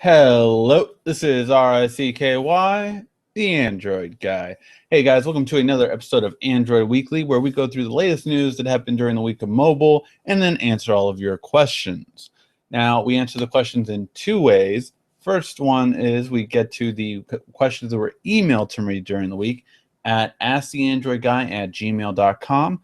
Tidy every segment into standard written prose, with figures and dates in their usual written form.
Hello, this is RICKY, the Android guy. Hey guys, welcome to another episode of Android Weekly, where we go through the latest news that happened during the week of mobile and then answer all of your questions. Now, we answer the questions in two ways. First one is we get to the questions that were emailed to me during the week at asktheandroidguy@gmail.com.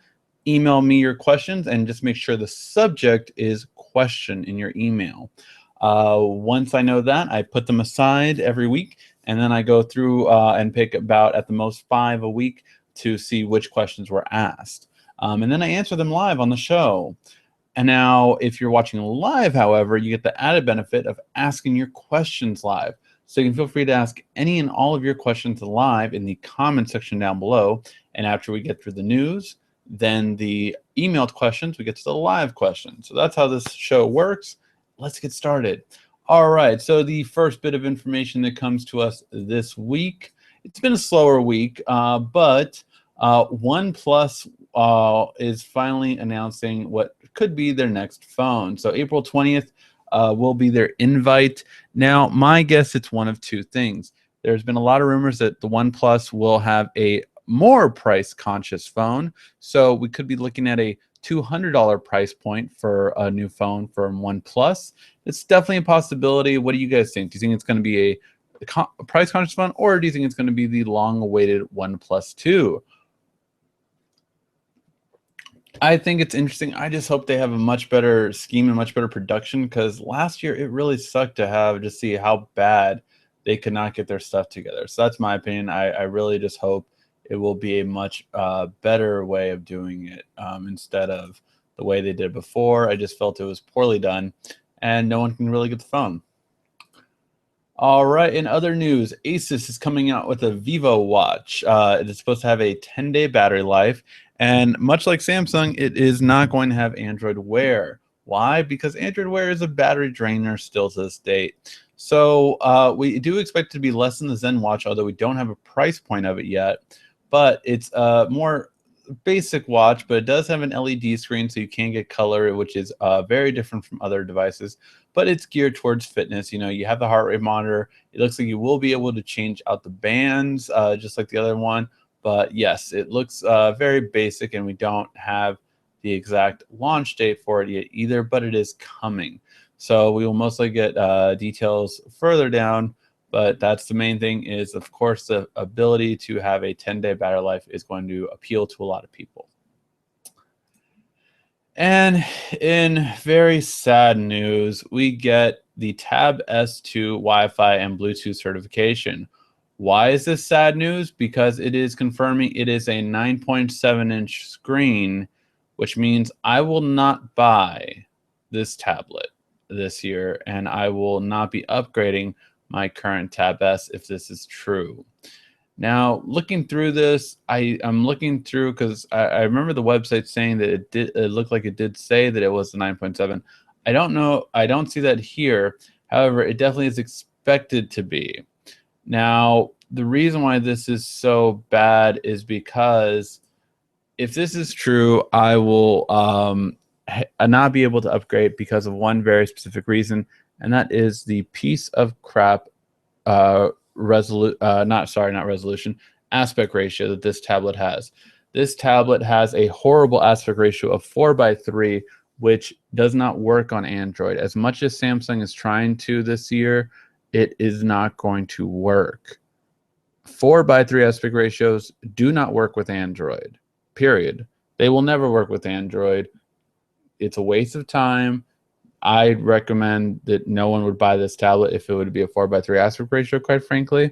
Email me your questions and just make sure the subject is question in your email. Once I know that, I put them aside every week, and then I go through and pick about at the most 5 a week to see which questions were asked. And then I answer them live on the show. And now, if you're watching live, however, you get the added benefit of asking your questions live. So you can feel free to ask any and all of your questions live in the comment section down below. And after we get through the news, then the emailed questions, we get to the live questions. So that's how this show works. Let's get started. All right, so the first bit of information that comes to us this week, it's been a slower week, but OnePlus is finally announcing what could be their next phone. So April 20th will be their invite. Now, my guess it's one of two things. There's been a lot of rumors that the OnePlus will have a more price-conscious phone, so we could be looking at a $200 price point for a new phone from OnePlus. It's definitely a possibility. What do you guys think? Do you think it's going to be a price-conscious phone, or do you think it's going to be the long-awaited OnePlus 2? I think it's interesting. I just hope they have a much better scheme and much better production, because last year it really sucked to see how bad they could not get their stuff together. So that's my opinion. I really just hope it will be a much better way of doing it instead of the way they did before. I just felt it was poorly done, and no one can really get the phone. All right, in other news, Asus is coming out with a VivoWatch. It is supposed to have a 10-day battery life, and much like Samsung, it is not going to have Android Wear. Why? Because Android Wear is a battery drainer still to this date. So we do expect it to be less than the Zen Watch, although we don't have a price point of it yet. But it's a more basic watch, but it does have an LED screen, so you can get color, which is very different from other devices. But it's geared towards fitness. You know, you have the heart rate monitor. It looks like you will be able to change out the bands, just like the other one. But yes, it looks very basic, and we don't have the exact launch date for it yet either, but it is coming. So we will mostly get details further down. But that's the main thing is, of course, the ability to have a 10-day battery life is going to appeal to a lot of people. And in very sad news, we get the Tab S2 Wi-Fi and Bluetooth certification. Why is this sad news? Because it is confirming it is a 9.7-inch screen, which means I will not buy this tablet this year, and I will not be upgrading my current Tab S if this is true. Now, looking through this, I'm looking through because I remember the website saying that it looked like it did say that it was the 9.7. I don't know. I don't see that here. However, it definitely is expected to be. Now, the reason why this is so bad is because if this is true, I will not be able to upgrade because of one very specific reason, and that is the piece of crap aspect ratio that this tablet has. This tablet has a horrible aspect ratio of 4:3, which does not work on Android. As much as Samsung is trying to this year, it is not going to work. 4:3 aspect ratios do not work with Android, period. They will never work with Android. It's a waste of time. I recommend that no one would buy this tablet if it would be a 4:3 aspect ratio, quite frankly.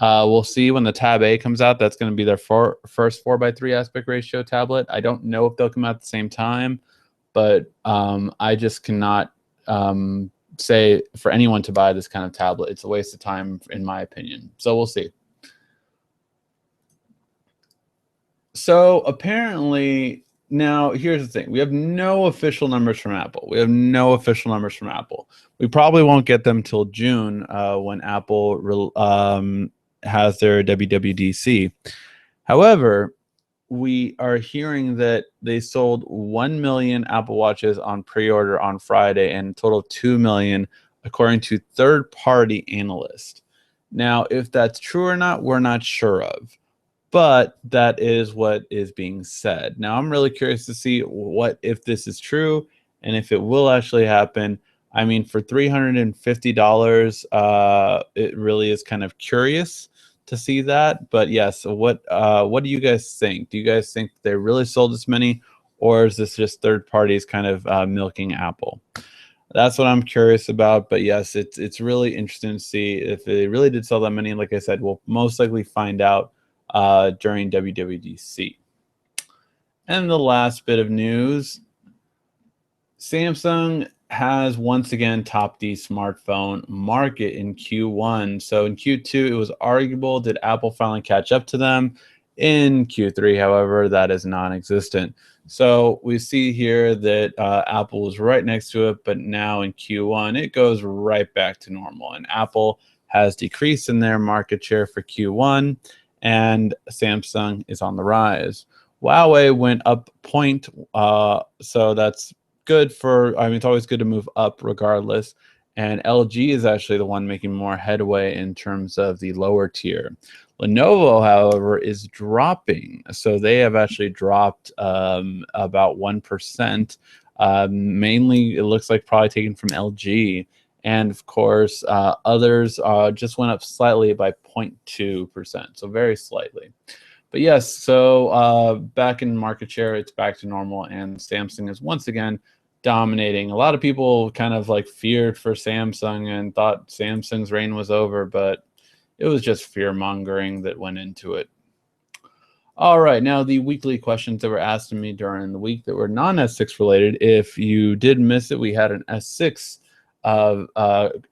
We'll see when the Tab A comes out. That's going to be their first 4:3 aspect ratio tablet. I don't know if they'll come out at the same time, but I just cannot say for anyone to buy this kind of tablet. It's a waste of time, in my opinion. So we'll see. So apparently, now here's the thing. We have no official numbers from Apple. We probably won't get them till June when Apple has their WWDC. However, we are hearing that they sold 1 million Apple Watches on pre-order on Friday and a total of 2 million according to third-party analysts. Now, if that's true or not, we're not sure of, but that is what is being said. Now, I'm really curious to see what if this is true and if it will actually happen. I mean, for $350, it really is kind of curious to see that. But yes, what do you guys think? Do you guys think they really sold this many, or is this just third parties kind of milking Apple? That's what I'm curious about. But yes, it's really interesting to see if they really did sell that many. Like I said, we'll most likely find out during WWDC. And the last bit of news, Samsung has once again topped the smartphone market in Q1. So in Q2, it was arguable, did Apple finally catch up to them? In Q3, however, that is non-existent. So we see here that Apple was right next to it, but now in Q1, it goes right back to normal. And Apple has decreased in their market share for Q1, and Samsung is on the rise. Huawei went up point, so that's good for, I mean, it's always good to move up regardless. And LG is actually the one making more headway in terms of the lower tier. Lenovo, however, is dropping. So they have actually dropped about 1%. Mainly, it looks like probably taken from LG. And of course, others just went up slightly by 0.2%. So very slightly. But yes, so back in market share, it's back to normal. And Samsung is once again dominating. A lot of people kind of like feared for Samsung and thought Samsung's reign was over, but it was just fear mongering that went into it. All right, now the weekly questions that were asked of me during the week that were non-S6 related. If you did miss it, we had an S6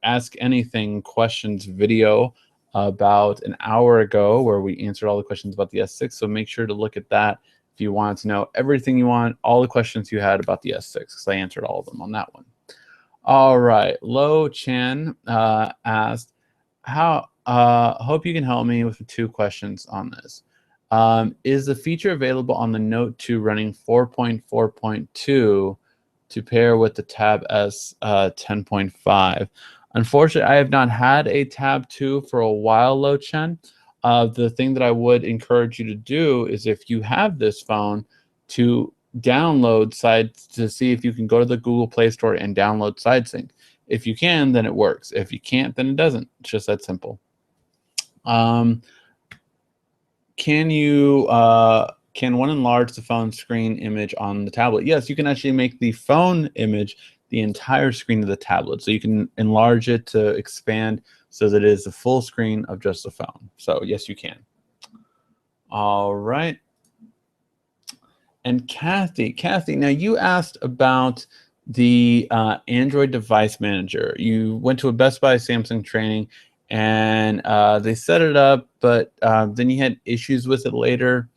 Ask Anything questions video about an hour ago where we answered all the questions about the S6. So make sure to look at that if you want to know everything you want, all the questions you had about the S6, because I answered all of them on that one. All right, Lo Chan asked, hope you can help me with 2 questions on this. Is the feature available on the Note 2 running 4.4.2 to pair with the Tab S 10.5? Unfortunately, I have not had a Tab 2 for a while, Lo Chen. The thing that I would encourage you to do is, if you have this phone, to download to see if you can go to the Google Play Store and download SideSync. If you can, then it works. If you can't, then it doesn't. It's just that simple. Can one enlarge the phone screen image on the tablet? Yes, you can actually make the phone image the entire screen of the tablet. So you can enlarge it to expand so that it is the full screen of just the phone. So yes, you can. All right. And Kathy, now you asked about the Android device manager. You went to a Best Buy Samsung training and they set it up, but then you had issues with it later.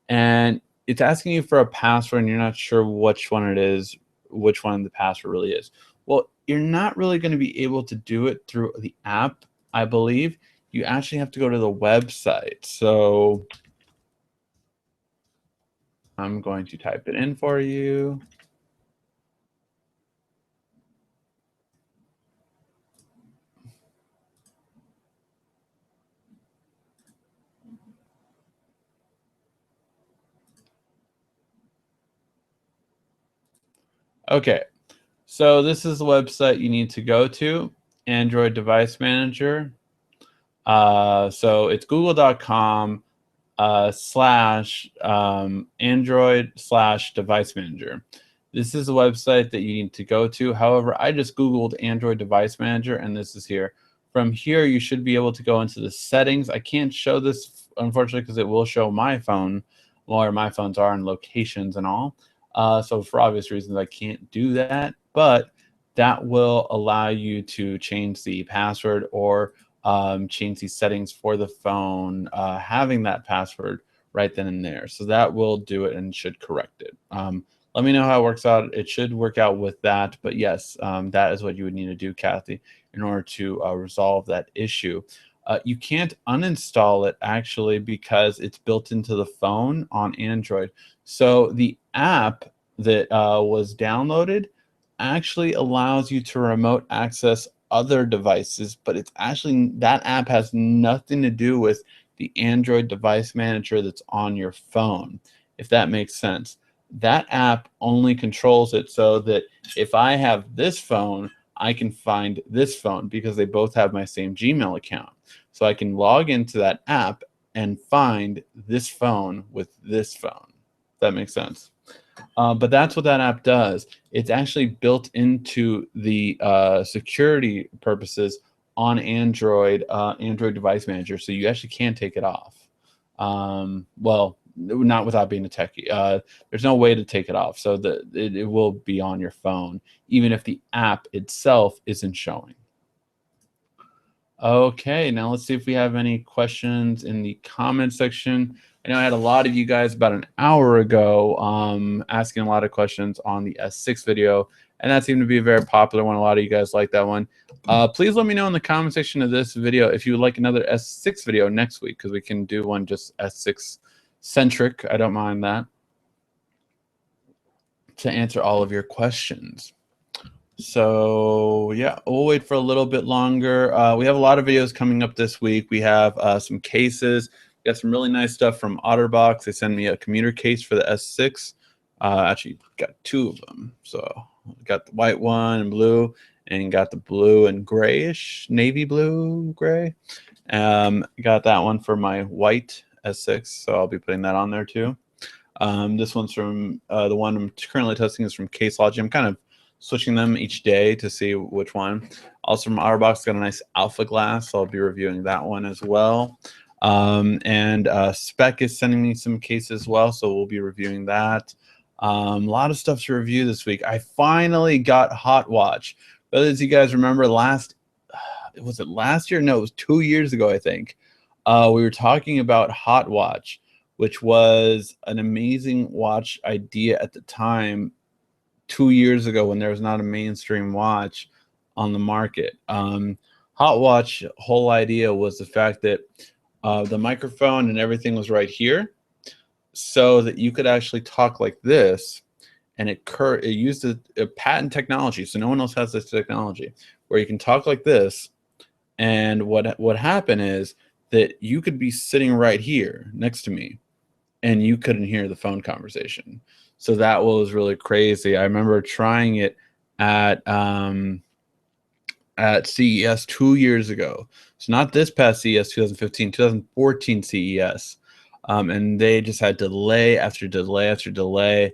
And it's asking you for a password and you're not sure which one it is, which one the password really is. Well, you're not really going to be able to do it through the app, I believe. You actually have to go to the website. So I'm going to type it in for you. Okay, so this is the website you need to go to, Android Device Manager. So it's google.com /Android/Device Manager. This is the website that you need to go to. However, I just Googled Android Device Manager, and this is here. From here, you should be able to go into the settings. I can't show this, unfortunately, because it will show my phone, where my phones are and locations and all. So for obvious reasons, I can't do that. But that will allow you to change the password or change the settings for the phone, having that password right then and there. So that will do it and should correct it. Let me know how it works out. It should work out with that. But yes, that is what you would need to do, Kathy, in order to resolve that issue. You can't uninstall it, actually, because it's built into the phone on Android. So the app that was downloaded actually allows you to remote access other devices, but it's actually, that app has nothing to do with the Android device manager that's on your phone, if that makes sense. That app only controls it so that if I have this phone, I can find this phone because they both have my same Gmail account. So I can log into that app and find this phone with this phone. That makes sense. But that's what that app does. It's actually built into the security purposes on Android, Android Device Manager, so you actually can take it off. Well, not without being a techie. There's no way to take it off, so that it will be on your phone, even if the app itself isn't showing. Okay, now let's see if we have any questions in the comment section. I know I had a lot of you guys about an hour ago asking a lot of questions on the S6 video, and that seemed to be a very popular one. A lot of you guys like that one. Please let me know in the comment section of this video if you would like another S6 video next week, because we can do one just S6 centric. I don't mind that, to answer all of your questions. So yeah, we'll wait for a little bit longer. We have a lot of videos coming up this week. We have some cases. We got some really nice stuff from OtterBox. They sent me a commuter case for the S6. Actually got two of them. So got the white one and blue, and got the blue and grayish, navy blue, gray. Got that one for my white S6. So I'll be putting that on there too. This one's from the one I'm currently testing is from Case Logic. I'm kind of switching them each day to see which one. Also from OtterBox, got a nice alpha glass, so I'll be reviewing that one as well. And Spec is sending me some cases as well, so we'll be reviewing that. A lot of stuff to review this week. I finally got HotWatch. But as you guys remember, was it last year? No, it was 2 years ago, I think. We were talking about HotWatch, which was an amazing watch idea at the time, 2 years ago, when there was not a mainstream watch on the market. HotWatch whole idea was the fact that the microphone and everything was right here, so that you could actually talk like this, and it used a patent technology, so no one else has this technology, where you can talk like this, and what happened is that you could be sitting right here next to me, and you couldn't hear the phone conversation. So that was really crazy. I remember trying it at CES 2 years ago. So not this past CES, 2015, 2014 CES. And they just had delay after delay after delay,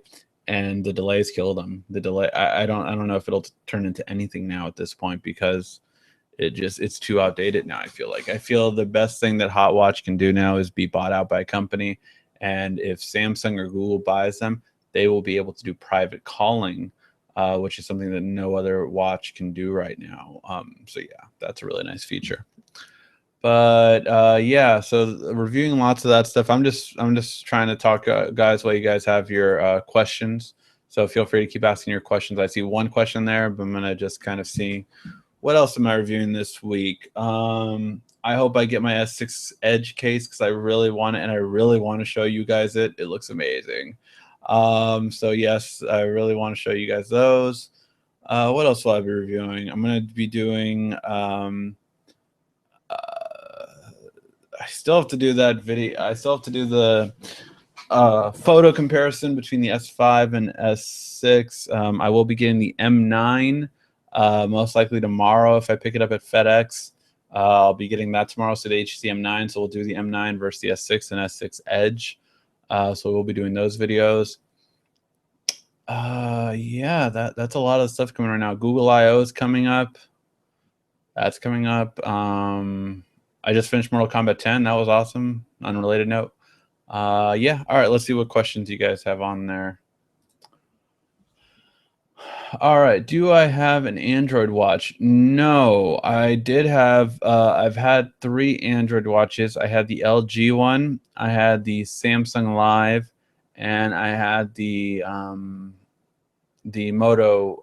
and the delays killed them. The delay, I don't know if it'll turn into anything now at this point, because it's too outdated now. I feel the best thing that HotWatch can do now is be bought out by a company, and if Samsung or Google buys them, they will be able to do private calling, which is something that no other watch can do right now. So yeah, that's a really nice feature. But yeah, so reviewing lots of that stuff. I'm just trying to talk, guys, while you guys have your questions. So feel free to keep asking your questions. I see one question there, but I'm gonna just kind of see what else am I reviewing this week. I hope I get my S6 Edge case, because I really want it, and I really want to show you guys it. It looks amazing. So yes, I really want to show you guys those. What else will I be reviewing? I'm going to be doing, I still have to do that video. I still have to do the photo comparison between the S5 and S6. I will be getting the M9 most likely tomorrow if I pick it up at FedEx. I'll be getting that tomorrow, so the HTC M9. So we'll do the M9 versus the S6 and S6 Edge. So we'll be doing those videos. Yeah, that's a lot of stuff coming right now. Google I/O is coming up. That's coming up. I just finished Mortal Kombat 10. That was awesome. Unrelated note. Yeah. All right. Let's see what questions you guys have on there. All right. Do I have an Android watch? No, I did have. I've had 3 Android watches. I had the LG one. I had the Samsung Live, and I had the Moto.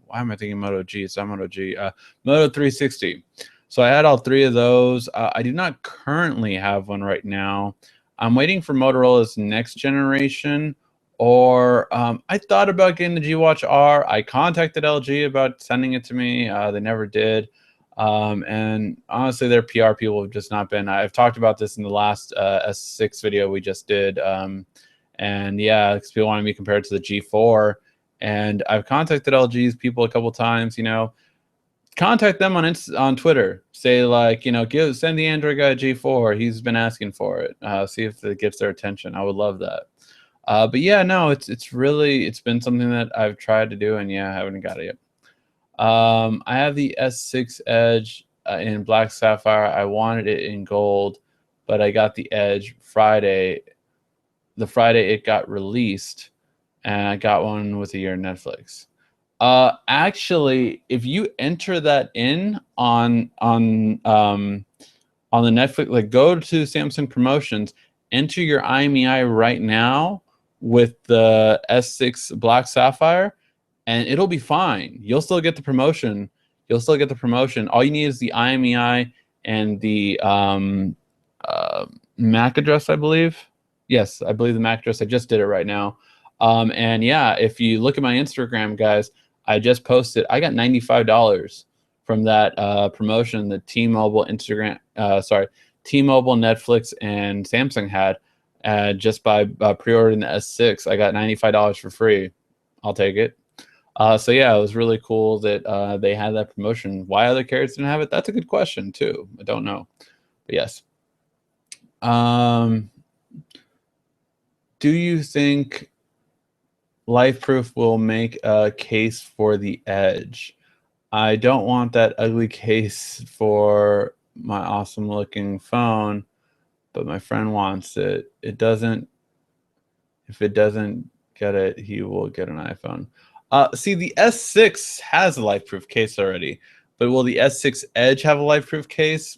Why am I thinking Moto G? It's not Moto G. Moto 360. So I had all 3 of those. I do not currently have one right now. I'm waiting for Motorola's next generation, Or I thought about getting the G-Watch R. I contacted LG about sending it to me. They never did. And honestly, their PR people have just not been. I've talked about this in the last S6 video we just did. And yeah, because people want to be compared to the G4. And I've contacted LG's people a couple times, contact them on Twitter. Say like, send the Android guy a G4. He's been asking for it. See if it gets their attention. I would love that. But yeah, no, it's been something that I've tried to do, and yeah, I haven't got it yet. I have the S6 Edge in black sapphire. I wanted it in gold, but I got the Edge Friday. The Friday it got released, and I got one with a year Netflix. Actually, if you enter that in on the Netflix, like go to Samsung promotions, enter your IMEI right now with the S6 Black Sapphire, and it'll be fine. You'll still get the promotion. All you need is the IMEI and the MAC address, I believe. Yes, I believe the MAC address. I just did it right now. And yeah, if you look at my Instagram, guys, I just posted. I got $95 from that promotion that T-Mobile, T-Mobile, Netflix, and Samsung had. Just by pre-ordering the S6, I got $95 for free. I'll take it. So yeah, it was really cool that they had that promotion. Why other carriers didn't have it? That's a good question too. I don't know, but yes. Do you think LifeProof will make a case for the Edge? I don't want that ugly case for my awesome looking phone, but my friend wants it. If it doesn't get it, he will get an iPhone. See, the S6 has a LifeProof case already, but will the S6 Edge have a LifeProof case?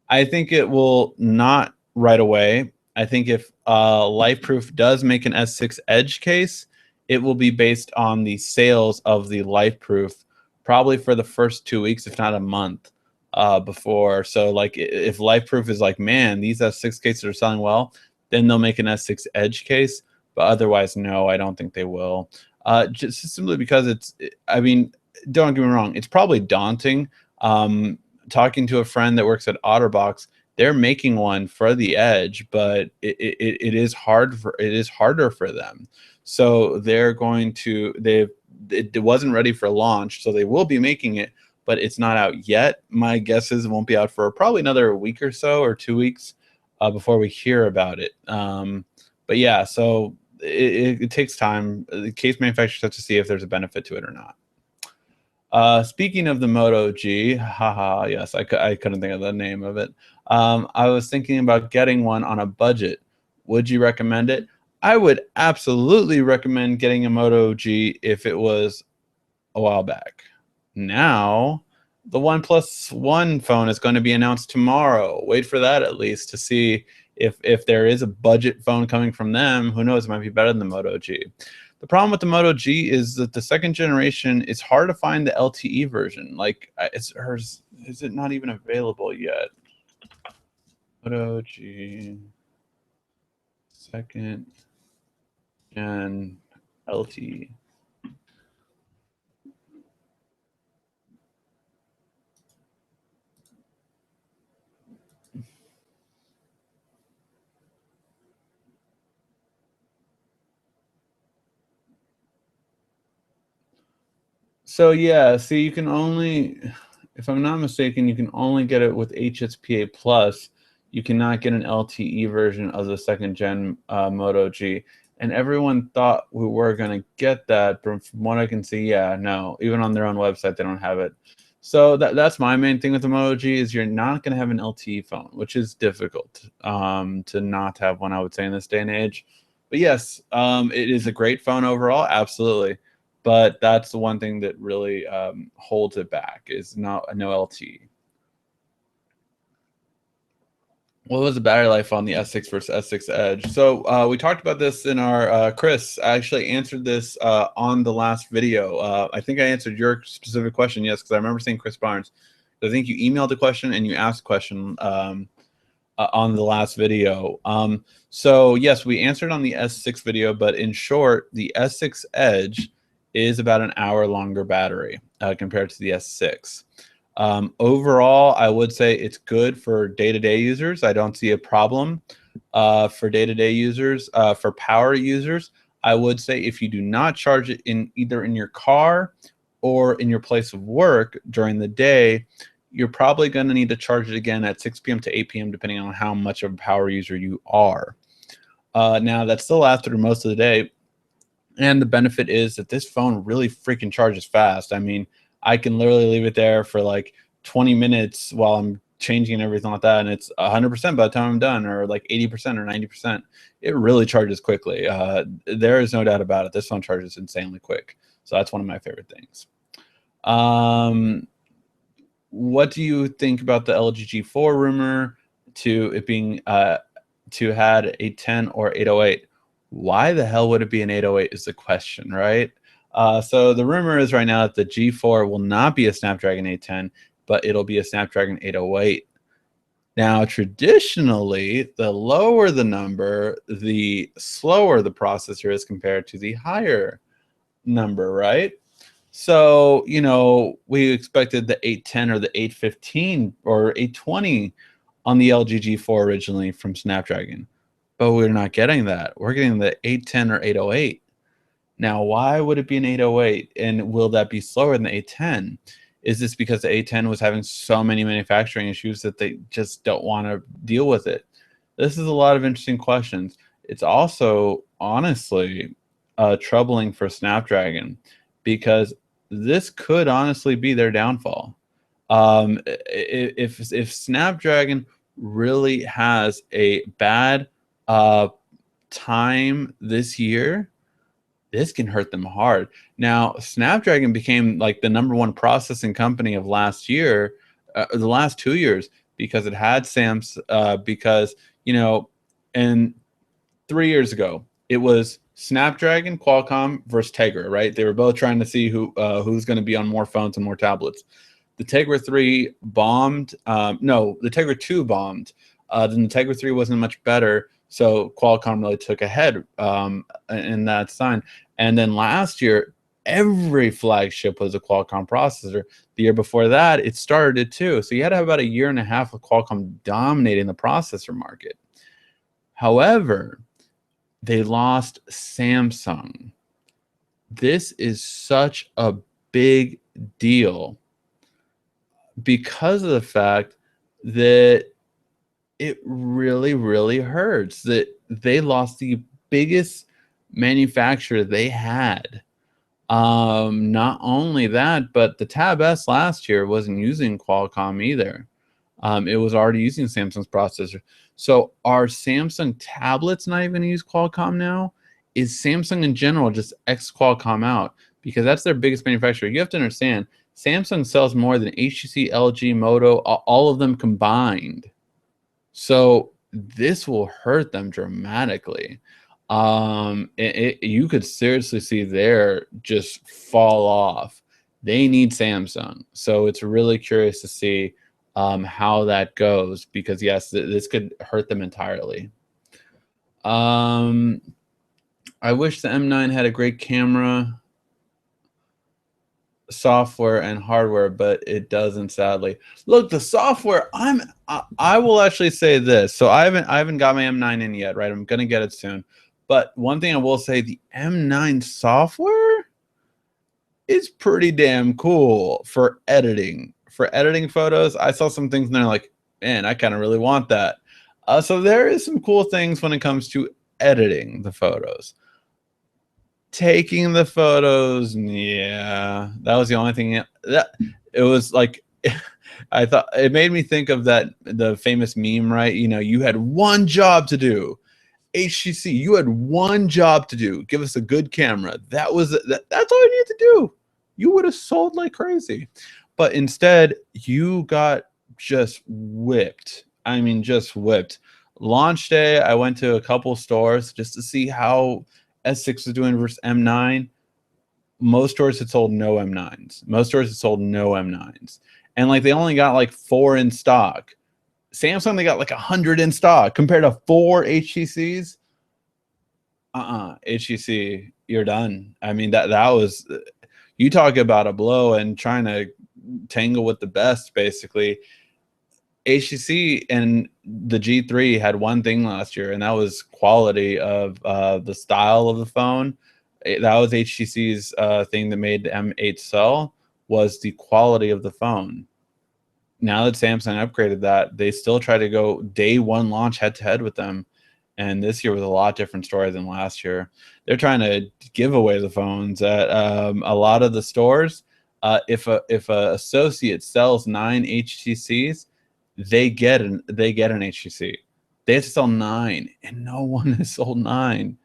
I think it will not right away. I think if LifeProof does make an S6 Edge case, it will be based on the sales of the LifeProof, probably for the first 2 weeks, if not a month before. So like if LifeProof is like, man, these S6 cases are selling well, then they'll make an S6 Edge case. But otherwise, no, I don't think they will. Just simply because I mean, don't get me wrong, it's probably daunting. Talking to a friend that works at OtterBox, they're making one for the Edge, but it is harder for them. So it wasn't ready for launch, so they will be making it, but it's not out yet. My guess is it won't be out for probably another week or so, or 2 weeks before we hear about it. But yeah, so it takes time. The case manufacturers have to see if there's a benefit to it or not. Speaking of the Moto G, haha, yes, I couldn't think of the name of it. I was thinking about getting one on a budget. Would you recommend it? I would absolutely recommend getting a Moto G if it was a while back. Now, the OnePlus One phone is going to be announced tomorrow. Wait for that at least to see if there is a budget phone coming from them. Who knows? It might be better than the Moto G. The problem with the Moto G is that the second generation, it's hard to find the LTE version. Like, is it not even available yet? Moto G second gen LTE. So yeah, see, you can only, if I'm not mistaken, you can only get it with HSPA Plus. You cannot get an LTE version of the second gen Moto G. And everyone thought we were going to get that, but from what I can see, yeah, no. Even on their own website, they don't have it. So that's my main thing with the Moto G is you're not going to have an LTE phone, which is difficult to not have one, I would say, in this day and age. But yes, it is a great phone overall, absolutely. But that's the one thing that really holds it back is no LTE. What was the battery life on the S6 versus S6 Edge? So we talked about this in our Chris. I actually answered this on the last video. I think I answered your specific question, yes, because I remember seeing Chris Barnes. I think you emailed the question and you asked the question. on the last video. So yes, we answered on the S6 video, but in short, the S6 Edge is about an hour longer battery compared to the S6. Overall, I would say it's good for day-to-day users. I don't see a problem for day-to-day users. For power users, I would say if you do not charge it in either in your car or in your place of work during the day, you're probably going to need to charge it again at 6 p.m. to 8 p.m. depending on how much of a power user you are. Now, that still lasts through most of the day. And the benefit is that this phone really freaking charges fast. I mean, I can literally leave it there for like 20 minutes while I'm changing and everything like that, and it's 100% by the time I'm done, or like 80% or 90%. It really charges quickly. There is no doubt about it. This phone charges insanely quick. So that's one of my favorite things. What do you think about the LG G4 rumor to it being to had a 10 or 808? Why the hell would it be an 808 is the question, right? So the rumor is right now that the G4 will not be a Snapdragon 810, but it'll be a Snapdragon 808. Now, traditionally, the lower the number, the slower the processor is compared to the higher number, right? So, you know, we expected the 810 or the 815 or 820 on the LG G4 originally from Snapdragon, but we're not getting that. We're getting the 810 or 808. Now, why would it be an 808, and will that be slower than the 810? Is this because the 810 was having so many manufacturing issues that they just don't want to deal with it? This is a lot of interesting questions. It's also, honestly, troubling for Snapdragon because this could honestly be their downfall. If Snapdragon really has a bad time this year, this can hurt them hard. Now, Snapdragon became like the #1 processing company of last year, the last 2 years, because it had because, you know, and 3 years ago, it was Snapdragon, Qualcomm versus Tegra, right? They were both trying to see who's going to be on more phones and more tablets. The Tegra 3 bombed. No, the Tegra 2 bombed. Then the Tegra 3 wasn't much better, so Qualcomm really took ahead in that sign. And then last year, every flagship was a Qualcomm processor. The year before that, it started too. So you had to have about a year and a half of Qualcomm dominating the processor market. However, they lost Samsung. This is such a big deal because of the fact that it really, really hurts that they lost the biggest manufacturer they had. Not only that, but the Tab S last year wasn't using Qualcomm either. It was already using Samsung's processor. So are Samsung tablets not even going to use Qualcomm now? Is Samsung in general just X Qualcomm out? Because that's their biggest manufacturer. You have to understand, Samsung sells more than HTC, LG, Moto, all of them combined. So this will hurt them dramatically. You could seriously see their just fall off. They need Samsung. So it's really curious to see how that goes, because yes, this could hurt them entirely. I wish the M9 had a great camera, software and hardware, but it doesn't, sadly. Look, the software, I will actually say this. So I haven't got my M9 in yet, right? I'm gonna get it soon. But one thing I will say, the M9 software is pretty damn cool for editing. For editing photos, I saw some things and they're like, man, I kind of really want that. So there is some cool things when it comes to editing the photos. Taking the photos, yeah, that was the only thing that it was like. I thought it made me think of the famous meme, right? You know, you had one job to do. HTC, you had one job to do. Give us a good camera. That's all you need to do. You would have sold like crazy. But instead, you got just whipped. I mean, just whipped. Launch day, I went to a couple stores just to see how S6 was doing versus M9. Most stores had sold no M9s. Most stores had sold no M9s. And like they only got like 4 in stock. Samsung, they got like 100 in stock compared to 4 HTCs. HTC, you're done. I mean, that was, you talk about a blow and trying to tangle with the best, basically. HTC and the G3 had one thing last year, and that was quality of the style of the phone. That was HTC's thing that made the M8 sell, was the quality of the phone. Now that Samsung upgraded that, they still try to go day one launch head to head with them. And this year was a lot different story than last year. They're trying to give away the phones at a lot of the stores. If a associate sells 9 HTCs, they get an HTC. They have to sell 9, and no one has sold 9.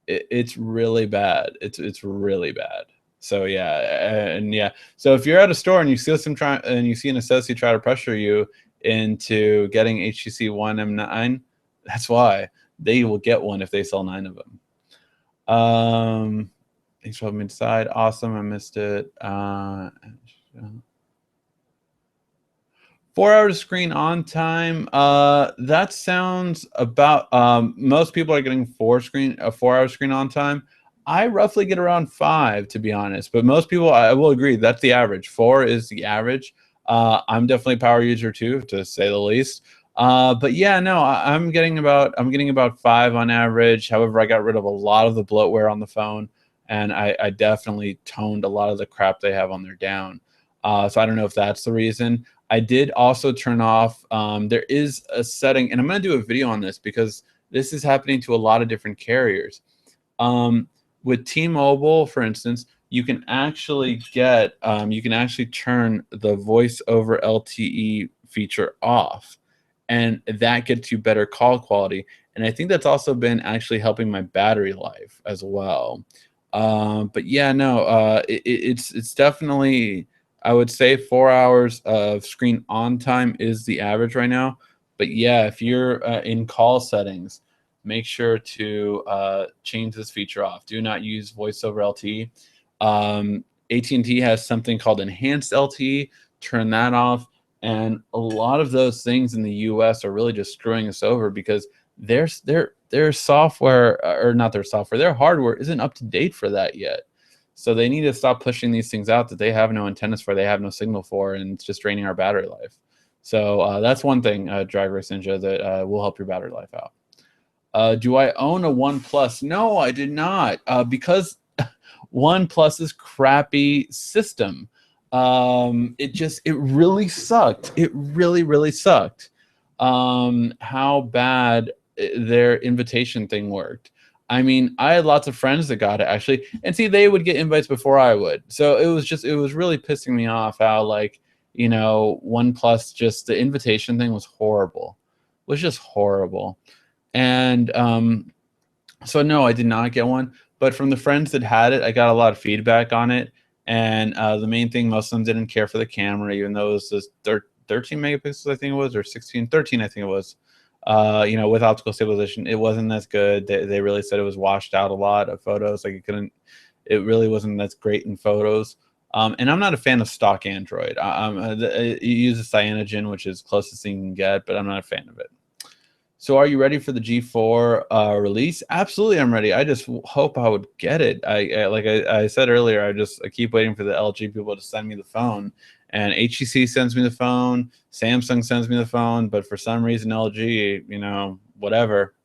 It's really bad. It's really bad. So yeah, and yeah. So if you're at a store and you see an associate try to pressure you into getting HTC One M9, that's why they will get one if they sell 9 of them. Thanks for helping me decide. Awesome, I missed it. 4 hours screen on time. That sounds about. Most people are getting 4 hour screen on time. I roughly get around 5, to be honest. But most people, I will agree, that's the average. 4 is the average. I'm definitely a power user too, to say the least. But yeah, no, I'm getting about 5 on average. However, I got rid of a lot of the bloatware on the phone, and I definitely toned a lot of the crap they have on there down. So I don't know if that's the reason. I did also turn off, there is a setting, and I'm going to do a video on this because this is happening to a lot of different carriers. With T-Mobile, for instance, you can actually turn the voice over LTE feature off, and that gets you better call quality. And I think that's also been actually helping my battery life as well. But yeah, no, it's definitely, I would say 4 hours of screen on time is the average right now. But yeah, if you're in call settings, make sure to change this feature off. Do not use voice over LTE. AT&T has something called enhanced LTE. Turn that off. And a lot of those things in the US are really just screwing us over because their software, or not their software, their hardware isn't up to date for that yet. So they need to stop pushing these things out that they have no antennas for, they have no signal for, and it's just draining our battery life. So that's one thing, Drag Race Ninja, that will help your battery life out. Do I own a OnePlus? No, I did not, because OnePlus's crappy system. It really sucked. It really sucked. How bad their invitation thing worked. I mean, I had lots of friends that got it actually, and see, they would get invites before I would. So it was really pissing me off how, like, you know, OnePlus, just the invitation thing was horrible. It was just horrible. And so no, I did not get one. But from the friends that had it, I got a lot of feedback on it. And the main thing, most of them didn't care for the camera, even though it was just 13 megapixels, I think it was, or 16, 13, I think it was. You know, with optical stabilization, it wasn't as good. They really said it was washed out a lot of photos. Like it really wasn't as great in photos. And I'm not a fan of stock Android. It uses Cyanogen, which is closest thing you can get, but I'm not a fan of it. So are you ready for the G4 release? Absolutely, I'm ready. I just hope I would get it. Like I said earlier, I keep waiting for the LG people to send me the phone. And HTC sends me the phone, Samsung sends me the phone, but for some reason LG, you know, whatever,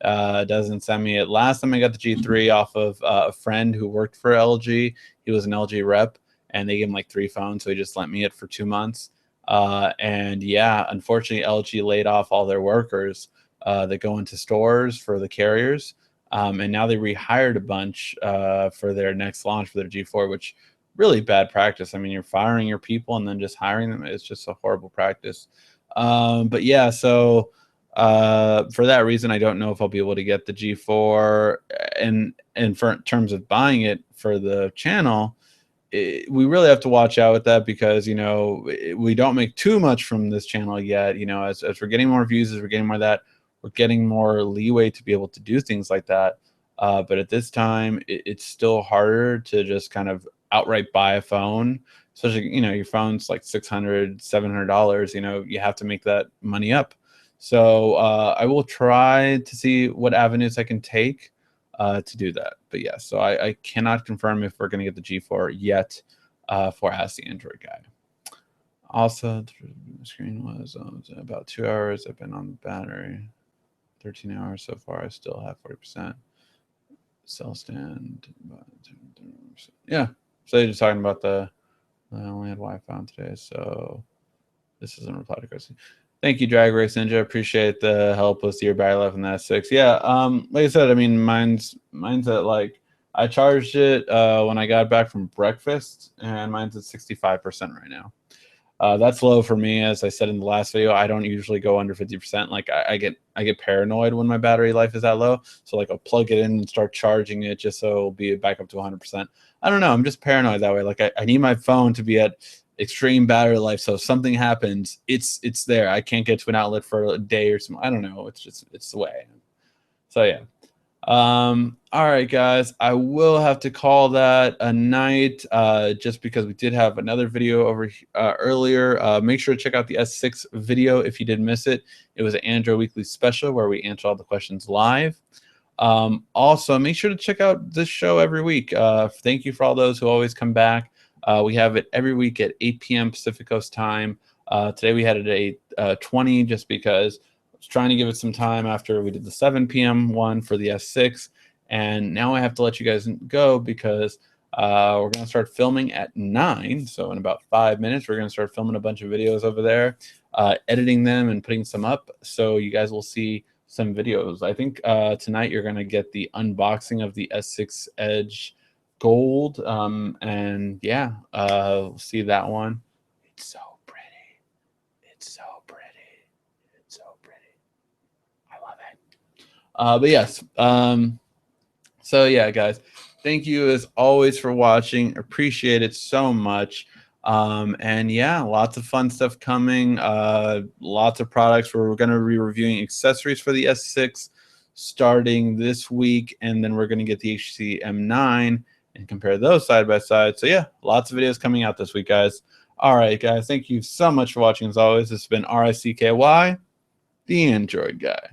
doesn't send me it. Last time I got the G3 off of a friend who worked for LG. He was an LG rep, and they gave him like 3 phones, so he just lent me it for 2 months. And yeah, unfortunately, LG laid off all their workers that go into stores for the carriers. And now they rehired a bunch for their next launch for their G4, which really bad practice. I mean, you're firing your people and then just hiring them. It's just a horrible practice. But yeah, so for that reason, I don't know if I'll be able to get the G4. And for in terms of buying it for the channel, we really have to watch out with that because, you know, we don't make too much from this channel yet. You know, as we're getting more views, as we're getting more of that, we're getting more leeway to be able to do things like that. But at this time, it's still harder to just kind of outright buy a phone. especially, you know, your phone's like $600, $700, you know, you have to make that money up. So I will try to see what avenues I can take to do that. But yeah, so I cannot confirm if we're going to get the G4 yet for Ask the Android Guy. Also, the screen was about 2 hours. I've been on the battery 13 hours so far. I still have 40%. Cell stand. Yeah. So you're just talking about I only had Wi-Fi on today, so this isn't a reply to question. Thank you, Drag Race Ninja. Appreciate the help with your battery life in that 6. Yeah, like I said, I mean, mine's at like, I charged it when I got back from breakfast, and mine's at 65% right now. That's low for me. As I said in the last video, I don't usually go under 50%. Like I get paranoid when my battery life is that low. So like I'll plug it in and start charging it just so it'll be back up to 100%. I don't know. I'm just paranoid that way. Like I need my phone to be at extreme battery life. So if something happens, it's there. I can't get to an outlet for a day or something. I don't know. It's the way. So yeah. All right, guys, I will have to call that a night just because we did have another video over earlier. Make sure to check out the S6 video if you did miss it. It was an Android Weekly special where we answer all the questions live. Also, make sure to check out this show every week. Thank you for all those who always come back. We have it every week at 8 p.m. Pacific Coast time. Today we had it at 8:20 just because I was trying to give it some time after we did the 7 p.m. one for the S6. And now I have to let you guys go because we're going to start filming at 9. So in about 5 minutes, we're going to start filming a bunch of videos over there, editing them and putting some up. So you guys will see some videos. I think tonight you're going to get the unboxing of the S6 Edge Gold. And yeah, we'll see that one. It's so pretty. It's so pretty. It's so pretty. I love it. But yes. So yeah, guys, thank you as always for watching. Appreciate it so much. And yeah, lots of fun stuff coming. Lots of products where we're going to be reviewing accessories for the S6 starting this week, and then we're going to get the HTC M9 and compare those side by side. So yeah, lots of videos coming out this week, guys. All right, guys, thank you so much for watching. As always, this has been RICKY, the Android Guy.